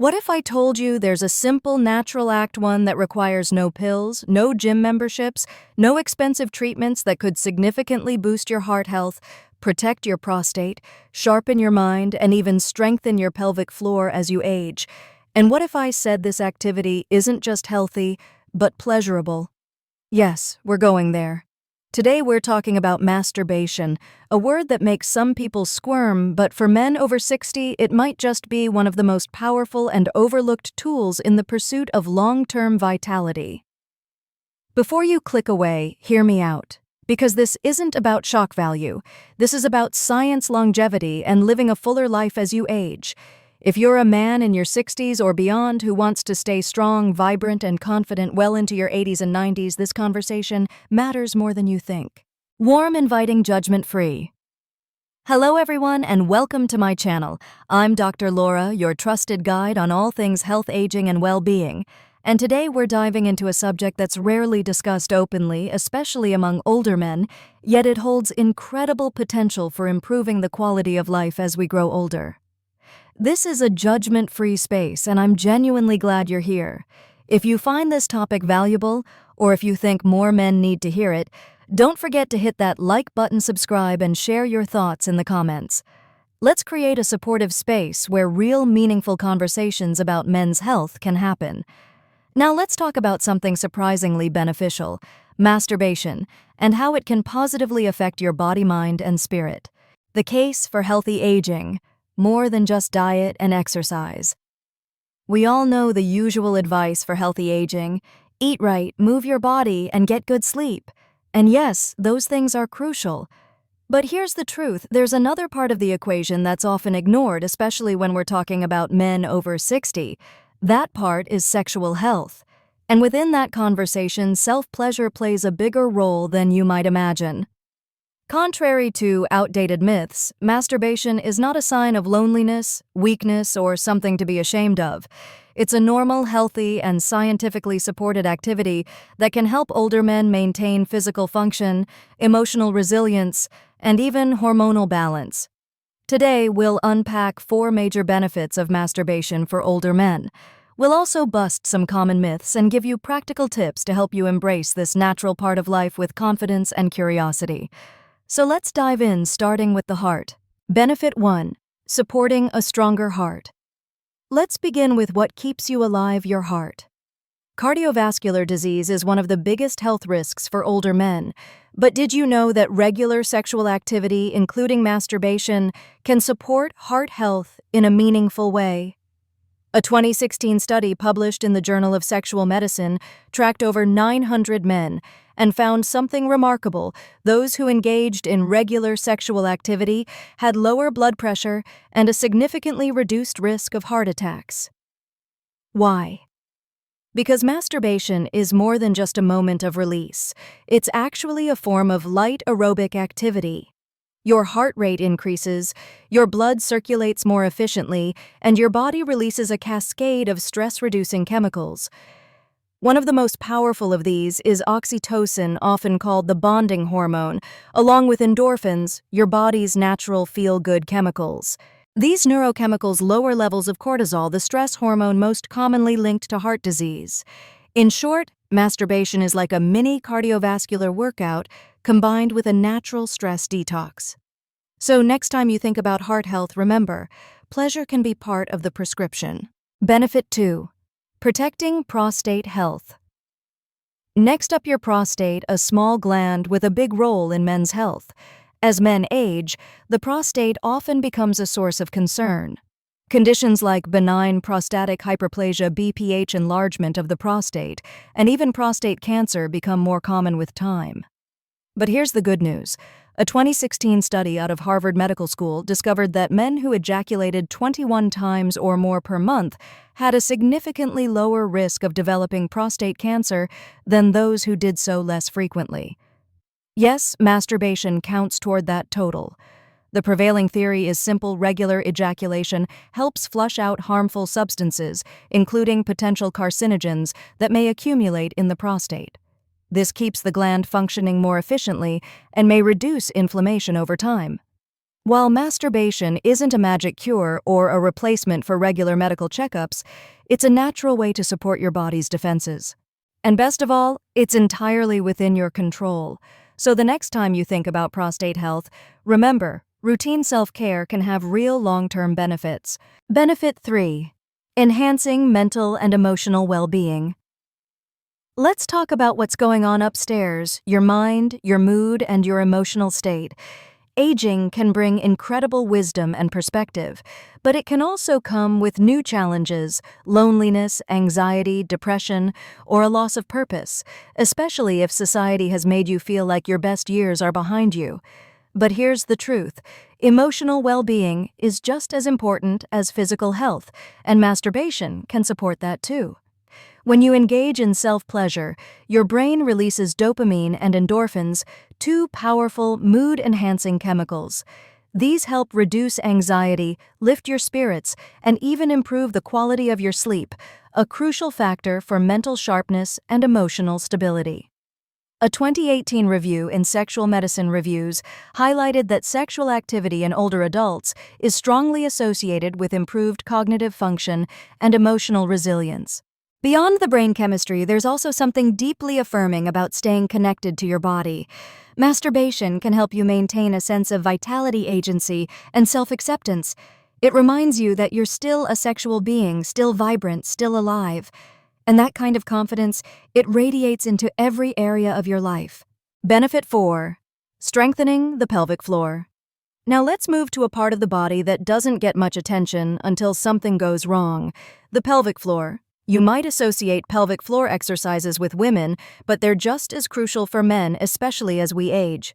What if I told you there's a simple natural act one that requires no pills, no gym memberships, no expensive treatments that could significantly boost your heart health, protect your prostate, sharpen your mind, and even strengthen your pelvic floor as you age? And what if I said this activity isn't just healthy, but pleasurable? Yes, we're going there. Today we're talking about masturbation, a word that makes some people squirm, but for men over 60, it might just be one of the most powerful and overlooked tools in the pursuit of long-term vitality. Before you click away, hear me out. Because this isn't about shock value. This is about science, longevity, and living a fuller life as you age. If you're a man in your 60s or beyond who wants to stay strong, vibrant, and confident well into your 80s and 90s, this conversation matters more than you think. Warm, inviting, judgment-free. Hello everyone and welcome to my channel. I'm Dr. Laura, your trusted guide on all things health, aging, and well-being. And today we're diving into a subject that's rarely discussed openly, especially among older men, yet it holds incredible potential for improving the quality of life as we grow older. This is a judgment-free space, and I'm genuinely glad you're here. If you find this topic valuable, or if you think more men need to hear it, don't forget to hit that like button, subscribe, and share your thoughts in the comments. Let's create a supportive space where real, meaningful conversations about men's health can happen. Now let's talk about something surprisingly beneficial, masturbation, and how it can positively affect your body, mind, and spirit. The case for healthy aging. More than just diet and exercise. We all know the usual advice for healthy aging: eat right, move your body, and get good sleep. And yes, those things are crucial. But here's the truth, there's another part of the equation that's often ignored, especially when we're talking about men over 60. That part is sexual health. And within that conversation, self-pleasure plays a bigger role than you might imagine. Contrary to outdated myths, masturbation is not a sign of loneliness, weakness, or something to be ashamed of. It's a normal, healthy, and scientifically supported activity that can help older men maintain physical function, emotional resilience, and even hormonal balance. Today, we'll unpack 4 major benefits of masturbation for older men. We'll also bust some common myths and give you practical tips to help you embrace this natural part of life with confidence and curiosity. So let's dive in, starting with the heart. Benefit 1. Supporting a stronger heart. Let's begin with what keeps you alive: your heart. Cardiovascular disease is one of the biggest health risks for older men. But did you know that regular sexual activity, including masturbation, can support heart health in a meaningful way? A 2016 study published in the Journal of Sexual Medicine tracked over 900 men and found something remarkable: those who engaged in regular sexual activity had lower blood pressure and a significantly reduced risk of heart attacks. Why? Because masturbation is more than just a moment of release. It's actually a form of light aerobic activity. Your heart rate increases, your blood circulates more efficiently, and your body releases a cascade of stress-reducing chemicals. One of the most powerful of these is oxytocin, often called the bonding hormone, along with endorphins, your body's natural feel-good chemicals. These neurochemicals lower levels of cortisol, the stress hormone most commonly linked to heart disease. In short, masturbation is like a mini cardiovascular workout combined with a natural stress detox. So next time you think about heart health, remember, pleasure can be part of the prescription. Benefit 2. Protecting prostate health. Next up, your prostate, a small gland with a big role in men's health. As men age, the prostate often becomes a source of concern. Conditions like benign prostatic hyperplasia, BPH, enlargement of the prostate, and even prostate cancer become more common with time. But here's the good news. A 2016 study out of Harvard Medical School discovered that men who ejaculated 21 times or more per month had a significantly lower risk of developing prostate cancer than those who did so less frequently. Yes, masturbation counts toward that total. The prevailing theory is simple: regular ejaculation helps flush out harmful substances, including potential carcinogens that may accumulate in the prostate. This keeps the gland functioning more efficiently and may reduce inflammation over time. While masturbation isn't a magic cure or a replacement for regular medical checkups, it's a natural way to support your body's defenses. And best of all, it's entirely within your control. So the next time you think about prostate health, remember, routine self-care can have real long-term benefits. Benefit 3. Enhancing mental and emotional well-being. Let's talk about what's going on upstairs, your mind, your mood, and your emotional state. Aging can bring incredible wisdom and perspective, but it can also come with new challenges, loneliness, anxiety, depression, or a loss of purpose, especially if society has made you feel like your best years are behind you. But here's the truth. Emotional well-being is just as important as physical health, and masturbation can support that too. When you engage in self-pleasure, your brain releases dopamine and endorphins, two powerful mood-enhancing chemicals. These help reduce anxiety, lift your spirits, and even improve the quality of your sleep, a crucial factor for mental sharpness and emotional stability. A 2018 review in Sexual Medicine Reviews highlighted that sexual activity in older adults is strongly associated with improved cognitive function and emotional resilience. Beyond the brain chemistry, there's also something deeply affirming about staying connected to your body. Masturbation can help you maintain a sense of vitality, agency, and self-acceptance. It reminds you that you're still a sexual being, still vibrant, still alive. And that kind of confidence, it radiates into every area of your life. Benefit 4. Strengthening the pelvic floor. Now let's move to a part of the body that doesn't get much attention until something goes wrong: the pelvic floor. You might associate pelvic floor exercises with women, but they're just as crucial for men, especially as we age.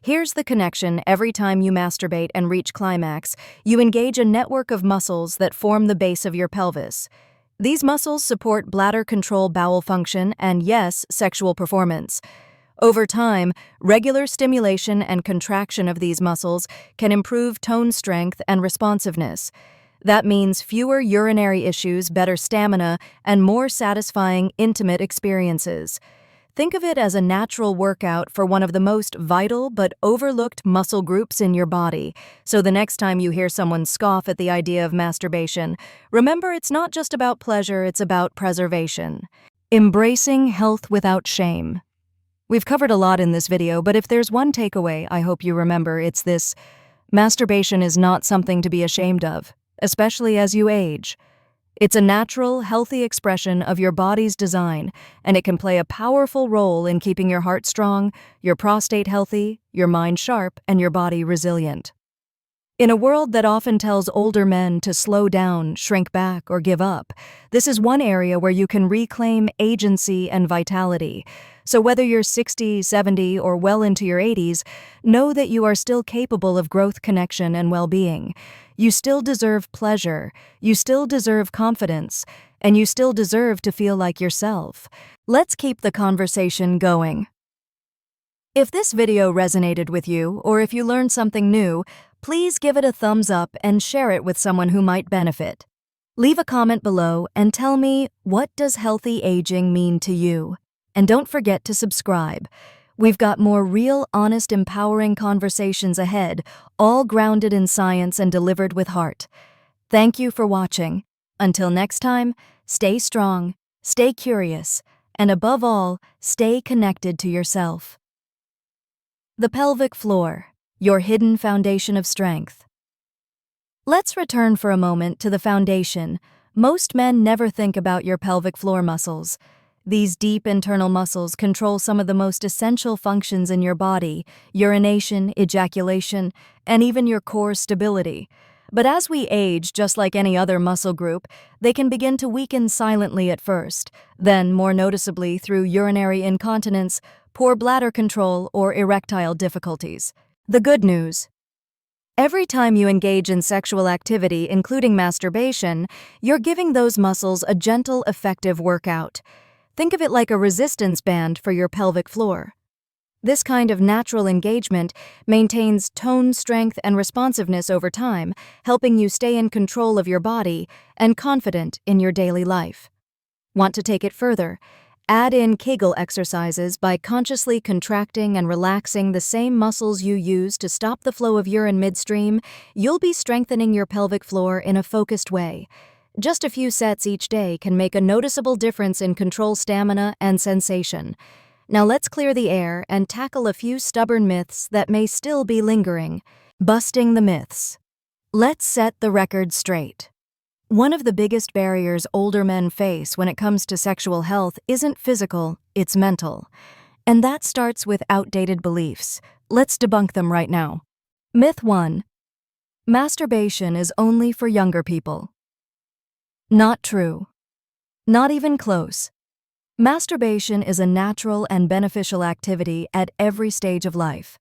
Here's the connection: every time you masturbate and reach climax, you engage a network of muscles that form the base of your pelvis. These muscles support bladder control, bowel function, and yes, sexual performance. Over time, regular stimulation and contraction of these muscles can improve tone strength and responsiveness. That means fewer urinary issues, better stamina, and more satisfying, intimate experiences. Think of it as a natural workout for one of the most vital but overlooked muscle groups in your body. So the next time you hear someone scoff at the idea of masturbation, remember it's not just about pleasure, it's about preservation. Embracing health without shame. We've covered a lot in this video, but if there's one takeaway I hope you remember, it's this: masturbation is not something to be ashamed of, especially as you age. It's a natural, healthy expression of your body's design, and it can play a powerful role in keeping your heart strong, your prostate healthy, your mind sharp, and your body resilient. In a world that often tells older men to slow down, shrink back, or give up, this is one area where you can reclaim agency and vitality. So whether you're 60, 70, or well into your 80s, know that you are still capable of growth, connection, and well-being. You still deserve pleasure, you still deserve confidence, and you still deserve to feel like yourself. Let's keep the conversation going. If this video resonated with you, or if you learned something new, please give it a thumbs up and share it with someone who might benefit. Leave a comment below and tell me, what does healthy aging mean to you? And don't forget to subscribe. We've got more real, honest, empowering conversations ahead, all grounded in science and delivered with heart. Thank you for watching. Until next time, stay strong, stay curious, and above all, stay connected to yourself. The pelvic floor, your hidden foundation of strength. Let's return for a moment to the foundation. Most men never think about your pelvic floor muscles. These deep internal muscles control some of the most essential functions in your body: urination, ejaculation, and even your core stability. But as we age, just like any other muscle group, they can begin to weaken silently at first, then more noticeably through urinary incontinence, poor bladder control, or erectile difficulties. The good news: every time you engage in sexual activity, including masturbation, you're giving those muscles a gentle, effective workout. Think of it like a resistance band for your pelvic floor. This kind of natural engagement maintains tone, strength, and responsiveness over time, helping you stay in control of your body and confident in your daily life. Want to take it further? Add in Kegel exercises by consciously contracting and relaxing the same muscles you use to stop the flow of urine midstream. You'll be strengthening your pelvic floor in a focused way. Just a few sets each day can make a noticeable difference in control stamina and sensation. Now let's clear the air and tackle a few stubborn myths that may still be lingering. Busting the myths. Let's set the record straight. One of the biggest barriers older men face when it comes to sexual health isn't physical, it's mental. And that starts with outdated beliefs. Let's debunk them right now. Myth 1. Masturbation is only for younger people. Not true. Not even close. Masturbation is a natural and beneficial activity at every stage of life.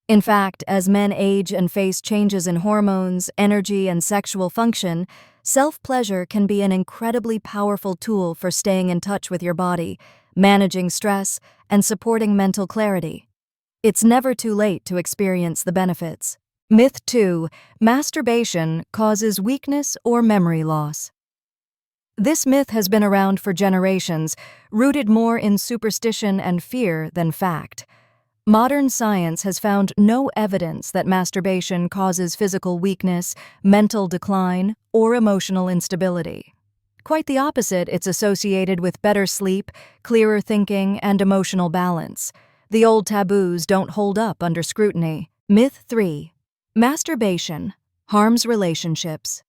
In fact, as men age and face changes in hormones, energy, and sexual function, self-pleasure can be an incredibly powerful tool for staying in touch with your body, managing stress, and supporting mental clarity. It's never too late to experience the benefits. Myth 2. Masturbation causes weakness or memory loss. This myth has been around for generations, rooted more in superstition and fear than fact. Modern science has found no evidence that masturbation causes physical weakness, mental decline, or emotional instability. Quite the opposite, it's associated with better sleep, clearer thinking, and emotional balance. The old taboos don't hold up under scrutiny. Myth 3. Masturbation harms relationships.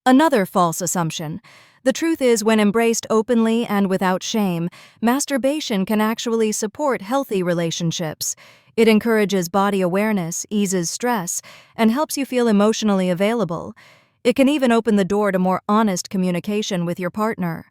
Another false assumption. The truth is, when embraced openly and without shame, masturbation can actually support healthy relationships. It encourages body awareness, eases stress, and helps you feel emotionally available. It can even open the door to more honest communication with your partner.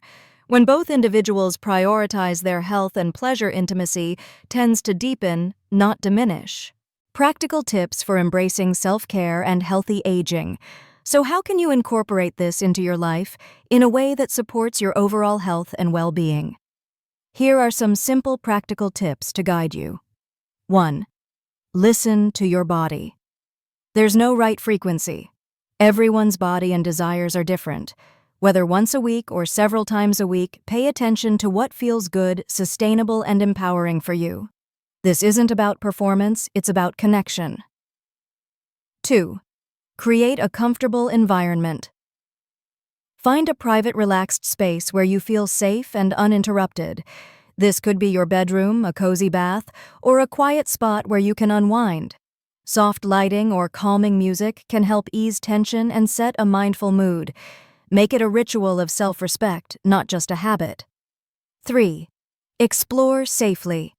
When both individuals prioritize their health and pleasure, intimacy tends to deepen, not diminish. Practical tips for embracing self-care and healthy aging. So how can you incorporate this into your life in a way that supports your overall health and well-being? Here are some simple practical tips to guide you. 1. Listen to your body. There's no right frequency. Everyone's body and desires are different. Whether once a week or several times a week, pay attention to what feels good, sustainable, and empowering for you. This isn't about performance, it's about connection. 2. Create a comfortable environment. Find a private, relaxed space where you feel safe and uninterrupted. This could be your bedroom, a cozy bath, or a quiet spot where you can unwind. Soft lighting or calming music can help ease tension and set a mindful mood. Make it a ritual of self-respect, not just a habit. 3. Explore safely.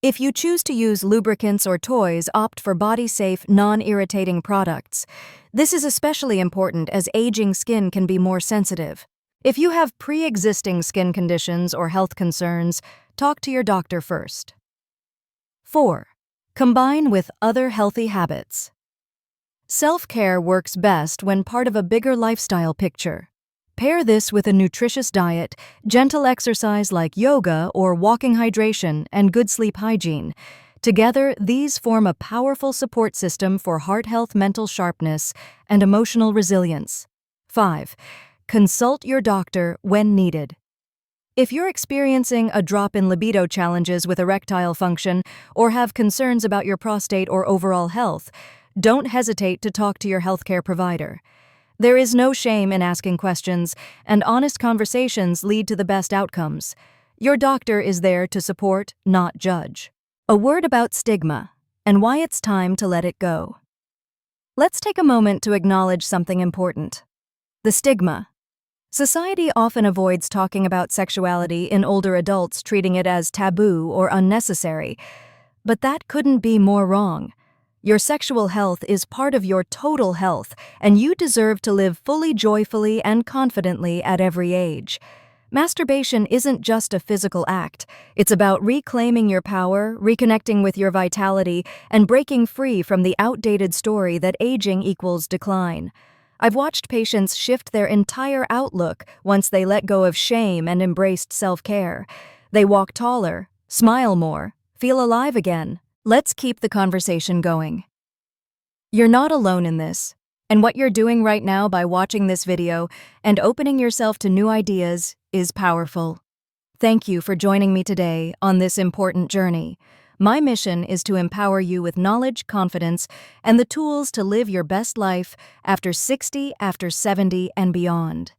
If you choose to use lubricants or toys, opt for body-safe, non-irritating products. This is especially important as aging skin can be more sensitive. If you have pre-existing skin conditions or health concerns, talk to your doctor first. 4. Combine with other healthy habits. Self-care works best when part of a bigger lifestyle picture. Pair this with a nutritious diet, gentle exercise like yoga or walking, hydration, and good sleep hygiene. Together, these form a powerful support system for heart health, mental sharpness, and emotional resilience. 5. Consult your doctor when needed. If you're experiencing a drop in libido, challenges with erectile function, or have concerns about your prostate or overall health, don't hesitate to talk to your healthcare provider. There is no shame in asking questions, and honest conversations lead to the best outcomes. Your doctor is there to support, not judge. A word about stigma and why it's time to let it go. Let's take a moment to acknowledge something important. The stigma. Society often avoids talking about sexuality in older adults, treating it as taboo or unnecessary. But that couldn't be more wrong. Your sexual health is part of your total health, and you deserve to live fully, joyfully, and confidently at every age. Masturbation isn't just a physical act. It's about reclaiming your power, reconnecting with your vitality, and breaking free from the outdated story that aging equals decline. I've watched patients shift their entire outlook once they let go of shame and embraced self-care. They walk taller, smile more, feel alive again. Let's keep the conversation going. You're not alone in this, and what you're doing right now by watching this video and opening yourself to new ideas is powerful. Thank you for joining me today on this important journey. My mission is to empower you with knowledge, confidence, and the tools to live your best life after 60, after 70, and beyond.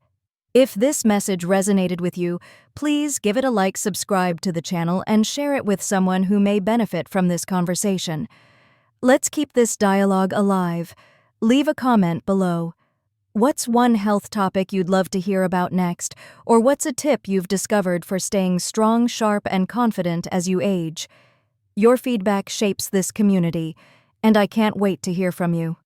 If this message resonated with you, please give it a like, subscribe to the channel, and share it with someone who may benefit from this conversation. Let's keep this dialogue alive. Leave a comment below. What's one health topic you'd love to hear about next, or what's a tip you've discovered for staying strong, sharp, and confident as you age? Your feedback shapes this community, and I can't wait to hear from you.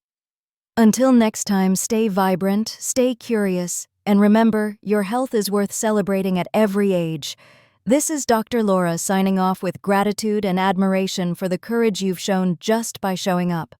Until next time, stay vibrant, stay curious, and remember, your health is worth celebrating at every age. This is Dr. Laura signing off with gratitude and admiration for the courage you've shown just by showing up.